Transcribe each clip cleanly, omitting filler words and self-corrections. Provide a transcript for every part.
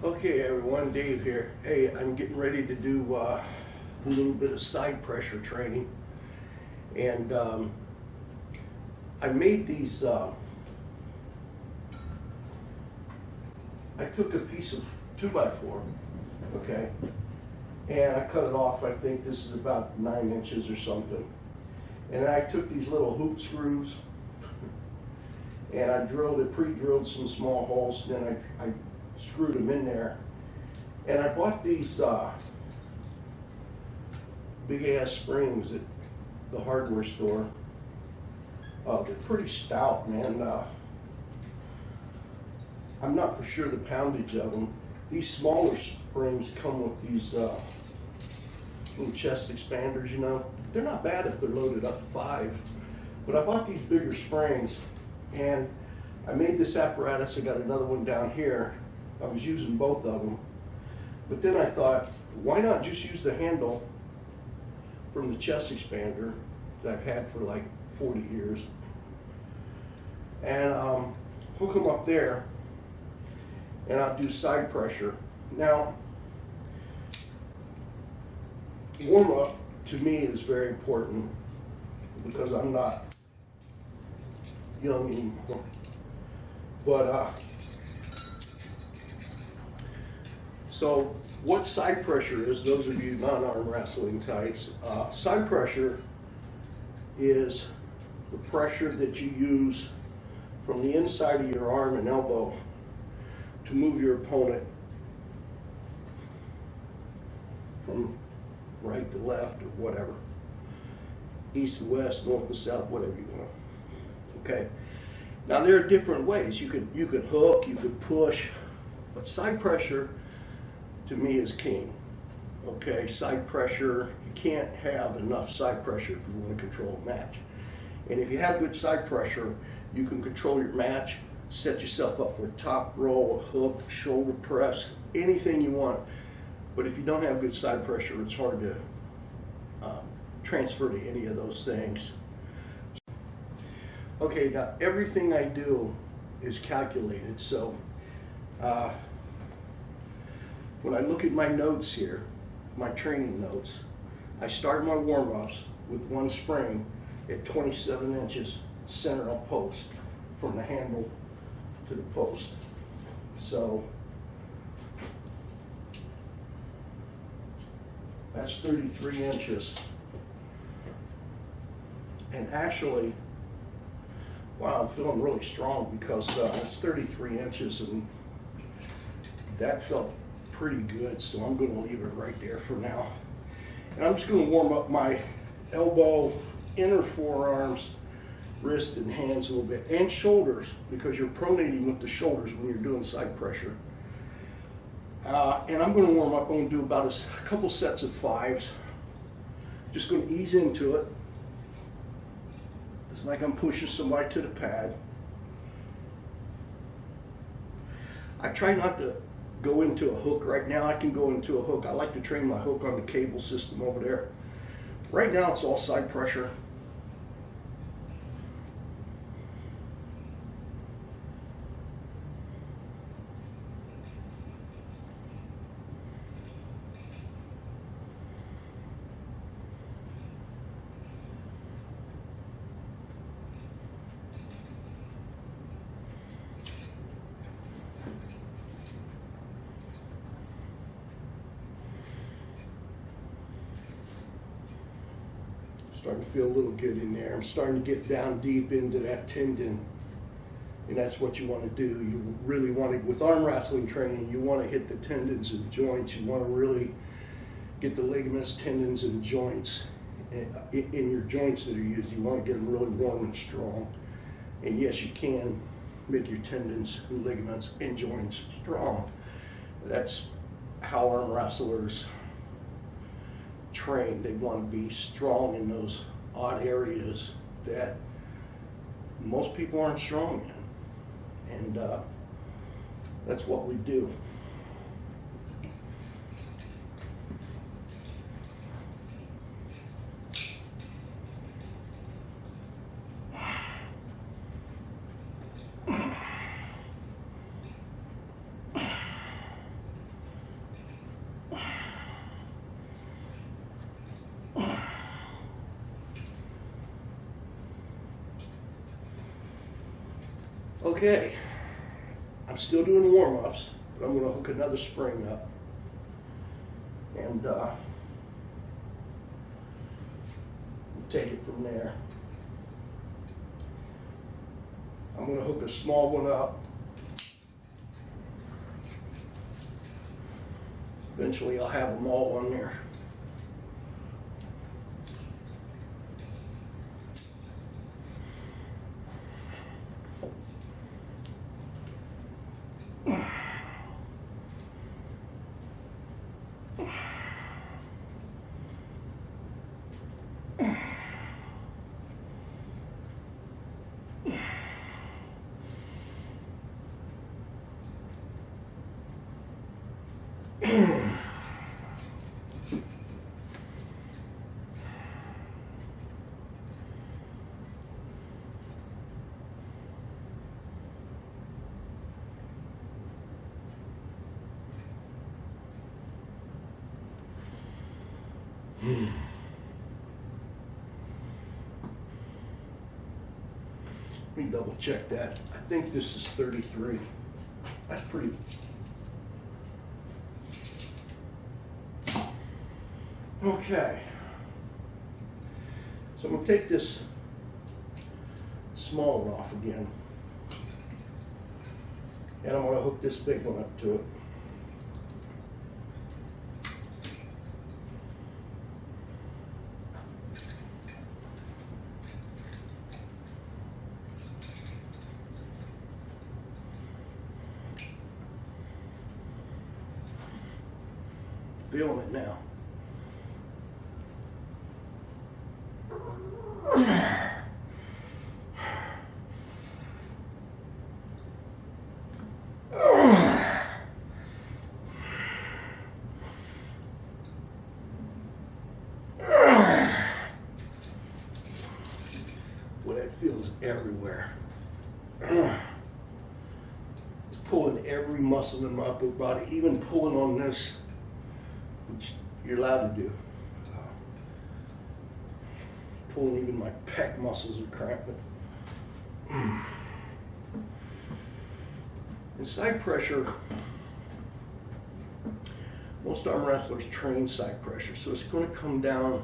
Okay, everyone, Dave here. Hey, I'm getting ready to do a little bit of side pressure training, and I made these. I took a piece of 2x4, okay, and I cut it off. I think this is about 9 inches or something, and I took these little hoop screws and I pre-drilled some small holes. Then I screwed them in there, and I bought these big ass springs at the hardware store. They're pretty stout, man. I'm not for sure the poundage of them. These smaller springs come with these little chest expanders, you know. They're not bad if they're loaded up to 5, but I bought these bigger springs, and I made this apparatus. I got another one down here. I was using both of them, but then I thought, why not just use the handle from the chest expander that I've had for like 40 years and hook them up there, and I'll do side pressure. Now, warm up to me is very important because I'm not young anymore, but so what side pressure is, those of you non-arm wrestling types, side pressure is the pressure that you use from the inside of your arm and elbow to move your opponent from right to left or whatever, east to west, north to south, whatever you want. Okay. Now there are different ways. You could hook, you could push, but side pressure to me is king. Okay, side pressure, you can't have enough side pressure if you want to control a match. And if you have good side pressure, you can control your match, set yourself up for a top roll, a hook, shoulder press, anything you want. But if you don't have good side pressure, it's hard to transfer to any of those things. Okay, now everything I do is calculated. So when I look at my notes here, my training notes, I start my warm-ups with one spring at 27 inches center on post from the handle to the post. So that's 33 inches. And actually, wow, I'm feeling really strong because it's 33 inches and that felt pretty good, so I'm going to leave it right there for now. And I'm just going to warm up my elbow, inner forearms, wrist and hands a little bit, and shoulders, because you're pronating with the shoulders when you're doing side pressure. And I'm going to warm up. I'm going to do about a couple sets of 5s. Just going to ease into it. It's like I'm pushing somebody to the pad. I try not to go into a hook right now. I can go into a hook. I like to train my hook on the cable system over there. Right now it's all side pressure. Starting to feel a little good in there. I'm starting to get down deep into that tendon, and that's what you want to do. You really want to, with arm wrestling training, you want to hit the tendons and joints. You want to really get the ligaments, tendons, and joints in your joints that are used. You want to get them really warm and strong. And yes, you can make your tendons and ligaments and joints strong. That's how arm wrestlers train. They want to be strong in those odd areas that most people aren't strong in, and that's what we do. Okay, I'm still doing warm-ups, but I'm going to hook another spring up. And we'll take it from there. I'm going to hook a small one up. Eventually I'll have them all on there. Let me double check that. I think this is 33. That's pretty. Okay. So I'm going to take this small one off again. And I'm going to hook this big one up to it. Feeling it now. Well, that feels everywhere. It's pulling every muscle in my upper body, even pulling on this, which you're allowed to do. Pulling even my pec muscles are cramping. And side pressure, most arm wrestlers train side pressure, so it's going to come down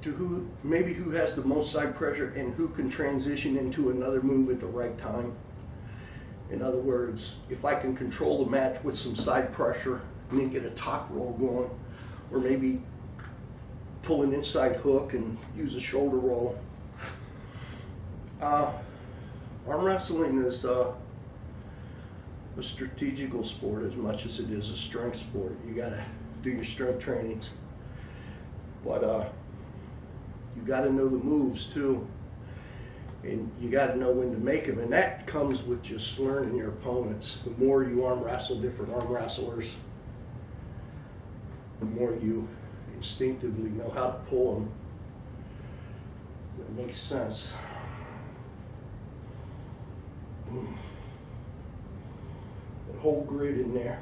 to who has the most side pressure and who can transition into another move at the right time. In other words, if I can control the match with some side pressure and then get a top roll going, or maybe pull an inside hook and use a shoulder roll. Arm wrestling is a strategical sport as much as it is a strength sport. You gotta do your strength trainings, but you gotta know the moves too, and you gotta know when to make them, and that comes with just learning your opponents. The more you arm wrestle different arm wrestlers, the more you instinctively know how to pull them. That makes sense. That whole grid in there.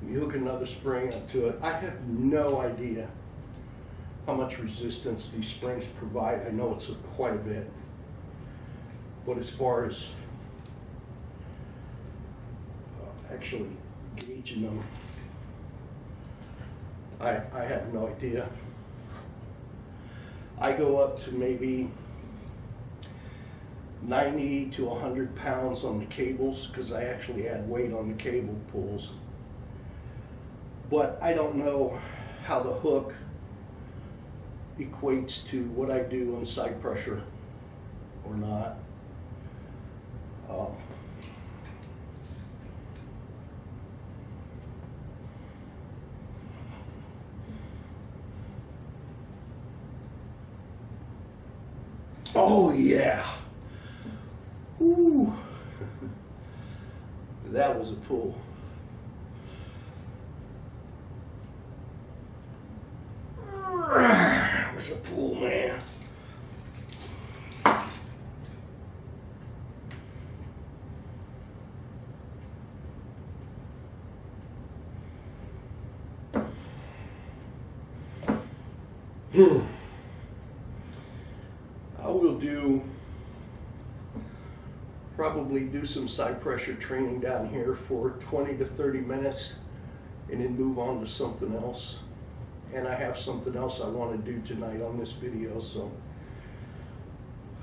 You hook another spring up to it. I have no idea how much resistance these springs provide. I know it's quite a bit. But as far as actually gauging them, I have no idea. I go up to maybe 90 to 100 pounds on the cables, because I actually add weight on the cable pulls. But I don't know how the hook equates to what I do on side pressure or not. Oh yeah. Ooh. That was a pull. That was a pull, man. I will probably do some side pressure training down here for 20 to 30 minutes and then move on to something else. And I have something else I want to do tonight on this video, so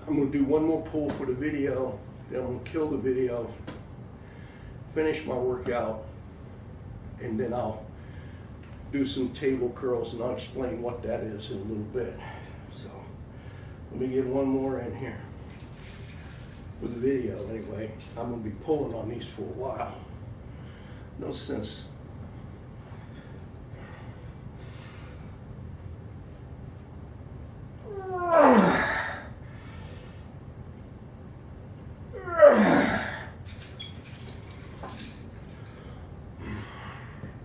I'm going to do one more pull for the video, then I'm going to kill the video, finish my workout, and then I'll do some table curls, and I'll explain what that is in a little bit. So let me get one more in here for the video anyway. I'm going to be pulling on these for a while. No sense.